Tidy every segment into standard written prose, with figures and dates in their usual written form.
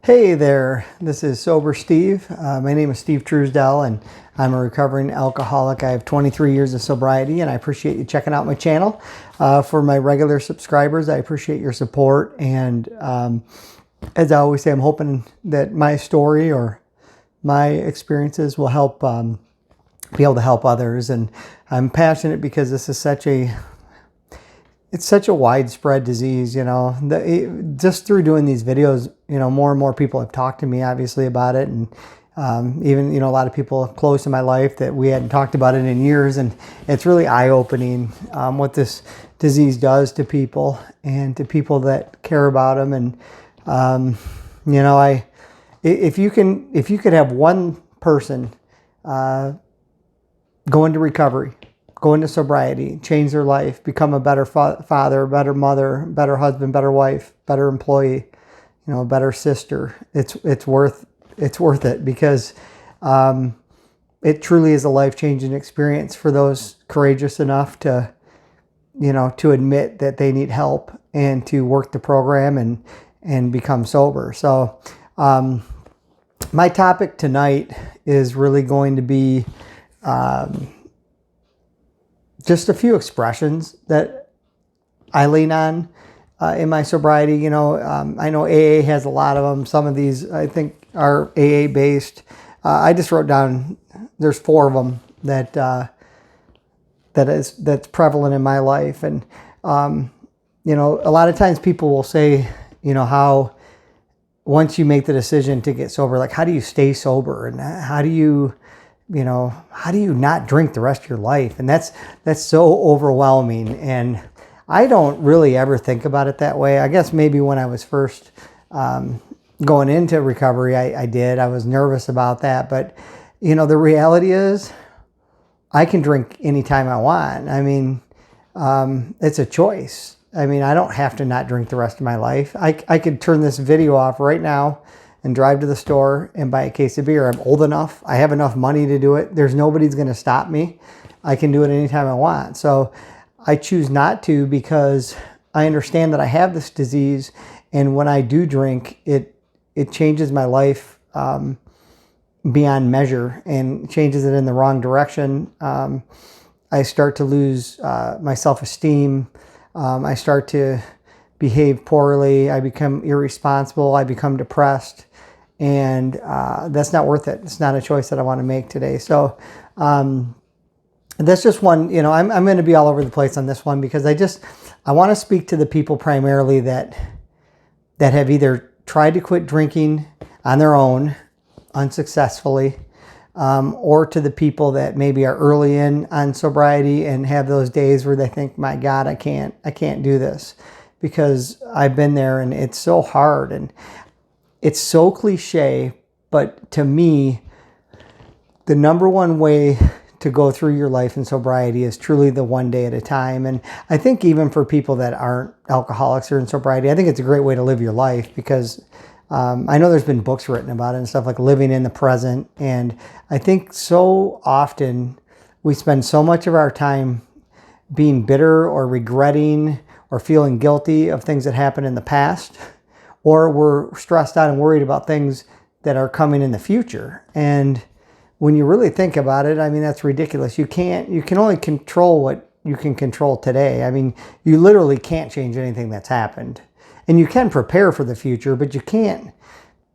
Hey there, this is Sober Steve. My name is Steve Truesdell, and I'm a recovering alcoholic. I have 23 years of sobriety, and I appreciate you checking out my channel. For my regular subscribers, I appreciate your support. And as I always say, I'm hoping that my story or my experiences will help be able to help others. And I'm passionate because this is it's such a widespread disease, just through doing these videos, more and more people have talked to me obviously about it. And even, a lot of people close to my life that we hadn't talked about it in years. And it's really eye-opening what this disease does to people and to people that care about them. And, if you could have one person go into recovery, go into sobriety, change their life, become a better father, better mother, better husband, better wife, better employee, better sister. It's worth it because it truly is a life-changing experience for those courageous enough to admit that they need help and to work the program and become sober. So my topic tonight is really going to be just a few expressions that I lean on in my sobriety. I know AA has a lot of them. Some of these I think are AA based. I just wrote down, there's 4 of them that's prevalent in my life. And, a lot of times people will say, how once you make the decision to get sober, like, how do you stay sober? And how do you not drink the rest of your life? And that's so overwhelming. And I don't really ever think about it that way. I guess maybe when I was first going into recovery, I did. I was nervous about that. But, the reality is I can drink anytime I want. I mean, it's a choice. I mean, I don't have to not drink the rest of my life. I could turn this video off right now and drive to the store and buy a case of beer. I'm old enough. I have enough money to do it. There's nobody's going to stop me. I can do it anytime I want. So I choose not to because I understand that I have this disease. And when I do drink, it changes my life beyond measure and changes it in the wrong direction. I start to lose my self-esteem. I start to behave poorly. I become irresponsible. I become depressed. And that's not worth it. It's not a choice that I want to make today. So that's just one, I'm going to be all over the place on this one because I want to speak to the people primarily that have either tried to quit drinking on their own unsuccessfully, or to the people that maybe are early in on sobriety and have those days where they think, my God, I can't do this, because I've been there and it's so hard and it's so cliche. But to me, the number one way to go through your life in sobriety is truly the one day at a time. And I think even for people that aren't alcoholics or in sobriety, I think it's a great way to live your life because I know there's been books written about it and stuff like living in the present. And I think so often we spend so much of our time being bitter or regretting or feeling guilty of things that happened in the past, or we're stressed out and worried about things that are coming in the future. And when you really think about it, I mean, that's ridiculous. You can only control what you can control today. I mean, you literally can't change anything that's happened. And you can prepare for the future, but you can't,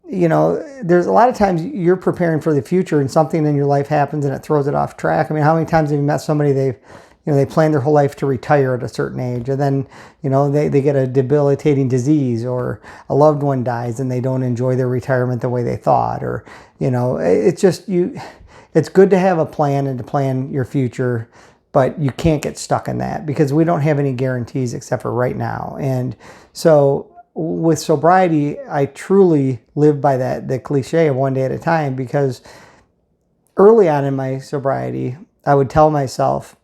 there's a lot of times you're preparing for the future and something in your life happens and it throws it off track. I mean, how many times have you met somebody, they plan their whole life to retire at a certain age, and then, they get a debilitating disease, or a loved one dies and they don't enjoy their retirement the way they thought, or, it's just, it's good to have a plan and to plan your future, but you can't get stuck in that because we don't have any guarantees except for right now. And so with sobriety, I truly live by the cliche of one day at a time, because early on in my sobriety, I would tell myself,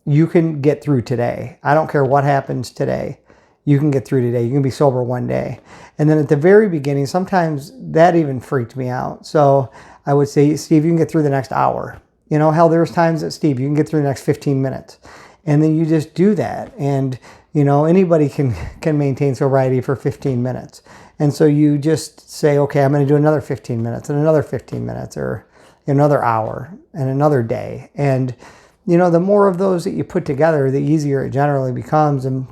you can get through today. I don't care what happens today. You can get through today. You can be sober one day. And then at the very beginning, sometimes that even freaked me out. So I would say, Steve, you can get through the next hour. Hell, there's times that, Steve, you can get through the next 15 minutes. And then you just do that. And Anybody can maintain sobriety for 15 minutes. And so you just say, okay, I'm going to do another 15 minutes and another 15 minutes or another hour and another day. And, the more of those that you put together, the easier it generally becomes. And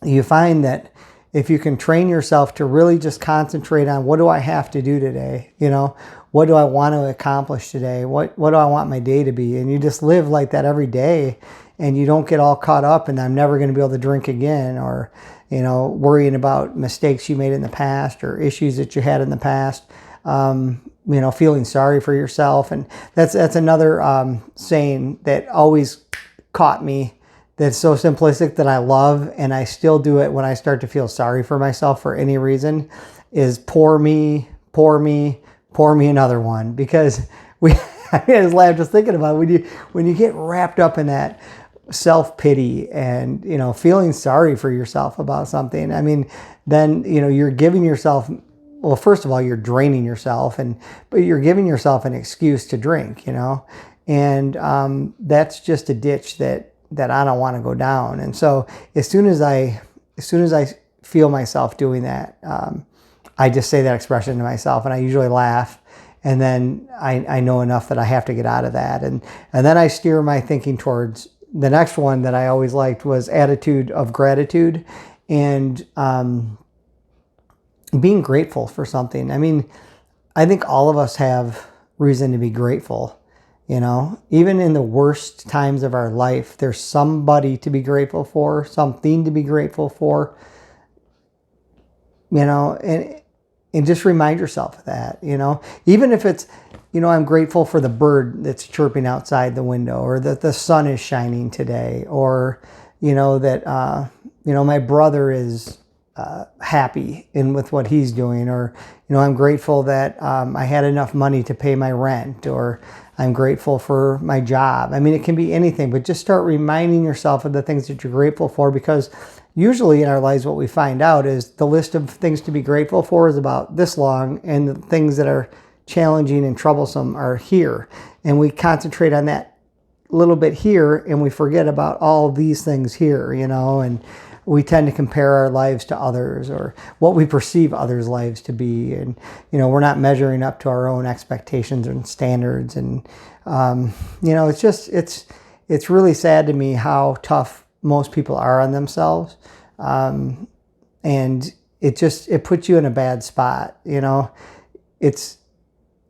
you find that if you can train yourself to really just concentrate on what do I have to do today, what do I want to accomplish today, what do I want my day to be, and you just live like that every day, and you don't get all caught up and I'm never going to be able to drink again, or worrying about mistakes you made in the past or issues that you had in the past, feeling sorry for yourself. And that's another saying that always caught me, that's so simplistic that I love, and I still do it when I start to feel sorry for myself for any reason, is pour me another one. Because I just laugh just thinking about it. When you get wrapped up in that self-pity and, feeling sorry for yourself about something, then, you're giving yourself, well, first of all, you're draining yourself, but you're giving yourself an excuse to drink, and that's just a ditch that I don't want to go down. And so as soon as I feel myself doing that, I just say that expression to myself, and I usually laugh. And then I know enough that I have to get out of that. And then I steer my thinking towards the next one that I always liked, was attitude of gratitude, and being grateful for something. I think all of us have reason to be grateful. Even in the worst times of our life, there's somebody to be grateful for, something to be grateful for, and just remind yourself of that, even if it's, I'm grateful for the bird that's chirping outside the window, or that the sun is shining today, or, that, my brother is happy with what he's doing, or, I'm grateful that I had enough money to pay my rent, or I'm grateful for my job. It can be anything, but just start reminding yourself of the things that you're grateful for, because usually in our lives what we find out is the list of things to be grateful for is about this long, and the things that are challenging and troublesome are here. And we concentrate on that little bit here, and we forget about all these things here, and we tend to compare our lives to others, or what we perceive others' lives to be. And, we're not measuring up to our own expectations and standards. And, it's really sad to me how tough most people are on themselves. And it puts you in a bad spot. It's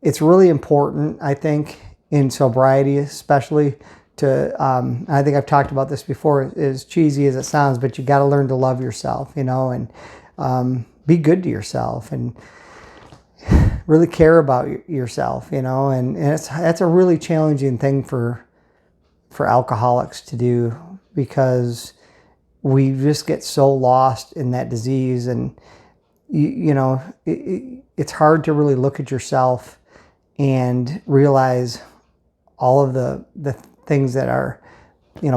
really important, I think, in sobriety, especially, I think I've talked about this before, as cheesy as it sounds, but you got to learn to love yourself, and be good to yourself, and really care about yourself, and that's a really challenging thing for alcoholics to do, because we just get so lost in that disease, and it's hard to really look at yourself and realize all of the things that are,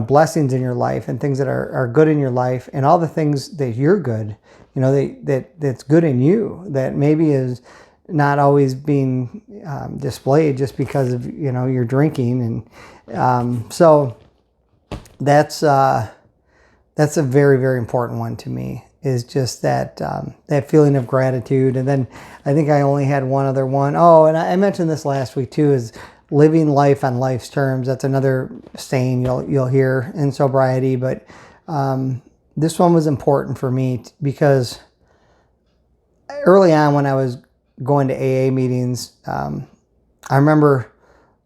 blessings in your life, and things that are good in your life, and all the things that you're good, that's good in you, that maybe is not always being displayed just because of, your drinking. And so that's a very, very important one to me, is just that feeling of gratitude. And then I think I only had one other one. Oh, and I mentioned this last week too, is living life on life's terms. That's another saying you'll hear in sobriety. But this one was important for me because early on when I was going to AA meetings, I remember,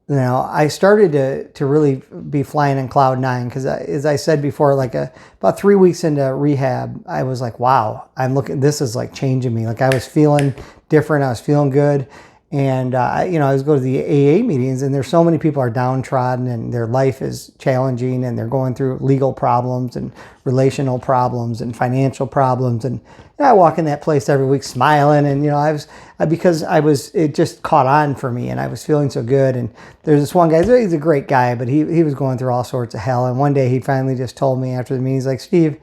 I started to really be flying in cloud nine, because as I said before, about 3 weeks into rehab, I was like, wow, this is like changing me. Like, I was feeling different. I was feeling good. And, I was going to the AA meetings, and there's so many people are downtrodden, and their life is challenging, and they're going through legal problems and relational problems and financial problems. And I walk in that place every week smiling, and, it just caught on for me, and I was feeling so good. And there's this one guy, he's a great guy, but he was going through all sorts of hell. And one day he finally just told me after the meeting, he's like, Steve,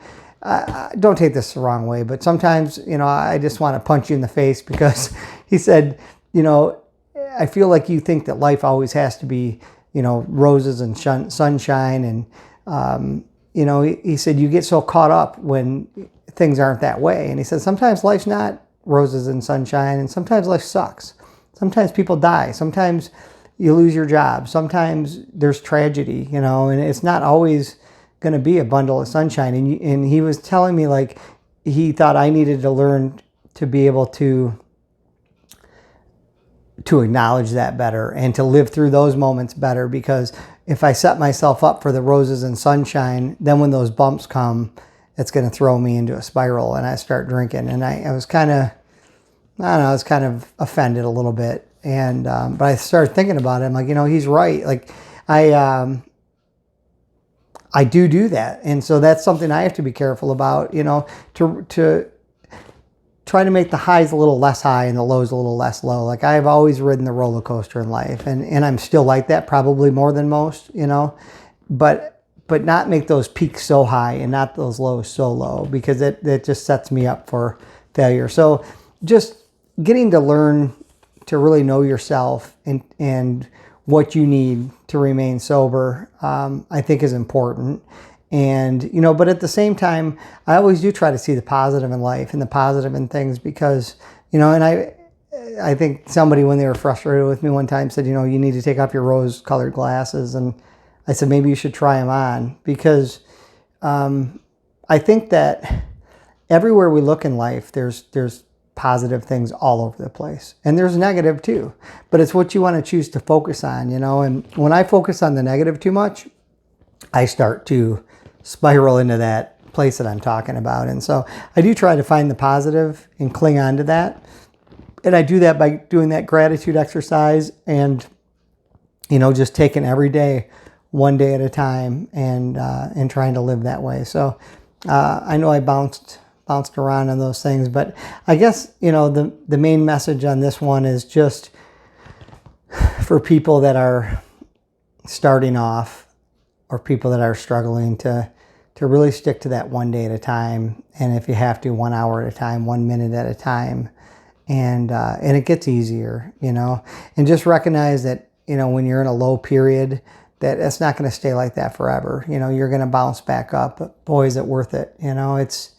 don't take this the wrong way, but sometimes, I just want to punch you in the face, because he said, I feel like you think that life always has to be, roses and sunshine, and, you know, he said, you get so caught up when things aren't that way. And he said, sometimes life's not roses and sunshine, and sometimes life sucks. Sometimes people die. Sometimes you lose your job. Sometimes there's tragedy, you know, and it's not always going to be a bundle of sunshine. And he was telling me, like, he thought I needed to learn to be able to acknowledge that better and to live through those moments better, because if I set myself up for the roses and sunshine, then when those bumps come, it's going to throw me into a spiral and I start drinking. And I was kind of, I don't know, I was kind of offended a little bit. And, but I started thinking about it. I'm like, you know, he's right. Like I do that. And so that's something I have to be careful about, you know, to try to make the highs a little less high and the lows a little less low. Like I've always ridden the roller coaster in life, and I'm still like that, probably more than most, you know, but not make those peaks so high and not those lows so low, because it just sets me up for failure. So just getting to learn to really know yourself and what you need to remain sober, I think is important. And, you know, but at the same time, I always do try to see the positive in life and the positive in things, because, you know, and I think somebody, when they were frustrated with me one time, said, you know, you need to take off your rose-colored glasses. And I said, maybe you should try them on, because I think that everywhere we look in life, there's positive things all over the place. And there's negative too. But it's what you want to choose to focus on, you know. And when I focus on the negative too much, I start to spiral into that place that I'm talking about. And so I do try to find the positive and cling on to that. And I do that by doing that gratitude exercise and, you know, just taking every day, one day at a time, and trying to live that way. So I know I bounced around on those things, but I guess, you know, the main message on this one is just for people that are starting off, or people that are struggling, to really stick to that one day at a time. And if you have to, 1 hour at a time, 1 minute at a time. And it gets easier, you know, and just recognize that, you know, when you're in a low period, that it's not going to stay like that forever. You know, you're going to bounce back up, but boy, is it worth it. You know, it's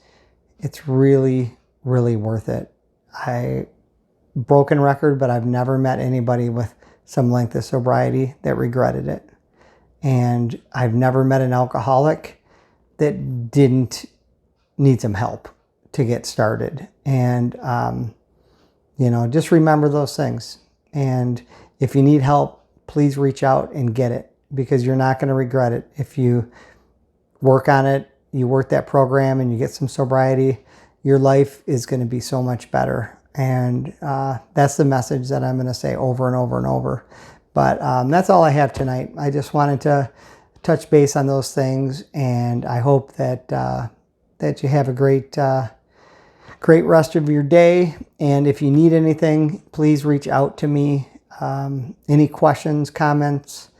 really, really worth it. Broken record, but I've never met anybody with some length of sobriety that regretted it. And I've never met an alcoholic that didn't need some help to get started. And, you know, just remember those things. And if you need help, please reach out and get it, because you're not going to regret it. If you work on it, you work that program and you get some sobriety, your life is going to be so much better. And that's the message that I'm going to say over and over and over. But that's all I have tonight. I just wanted to touch base on those things, and I hope that that you have a great rest of your day. And if you need anything, please reach out to me. Any questions, comments,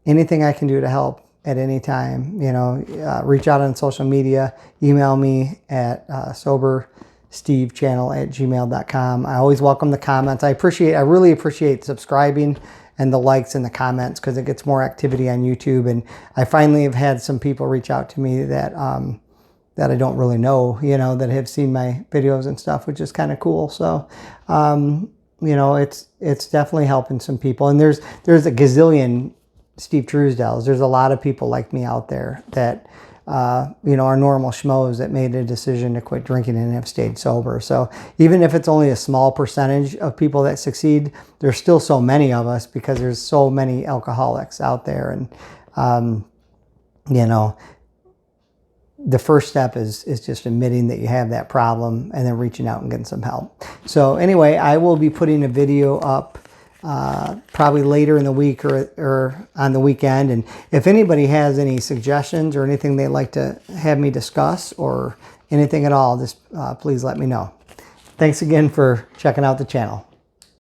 anything I can do to help at any time. You know, reach out on social media, email me at soberstevechannel@gmail.com. I always welcome the comments. I really appreciate subscribing and the likes and the comments, because it gets more activity on YouTube. And I finally have had some people reach out to me that that I don't really know, you know, that have seen my videos and stuff, which is kind of cool. So, you know, it's definitely helping some people. And there's a gazillion Steve Truesdells. There's a lot of people like me out there that, you know, are normal schmoes that made a decision to quit drinking and have stayed sober. So even if it's only a small percentage of people that succeed, there's still so many of us, because there's so many alcoholics out there. And, you know, the first step is just admitting that you have that problem and then reaching out and getting some help. So anyway, I will be putting a video up probably later in the week or on the weekend. And if anybody has any suggestions or anything they'd like to have me discuss, or anything at all, just please let me know. Thanks again for checking out the channel.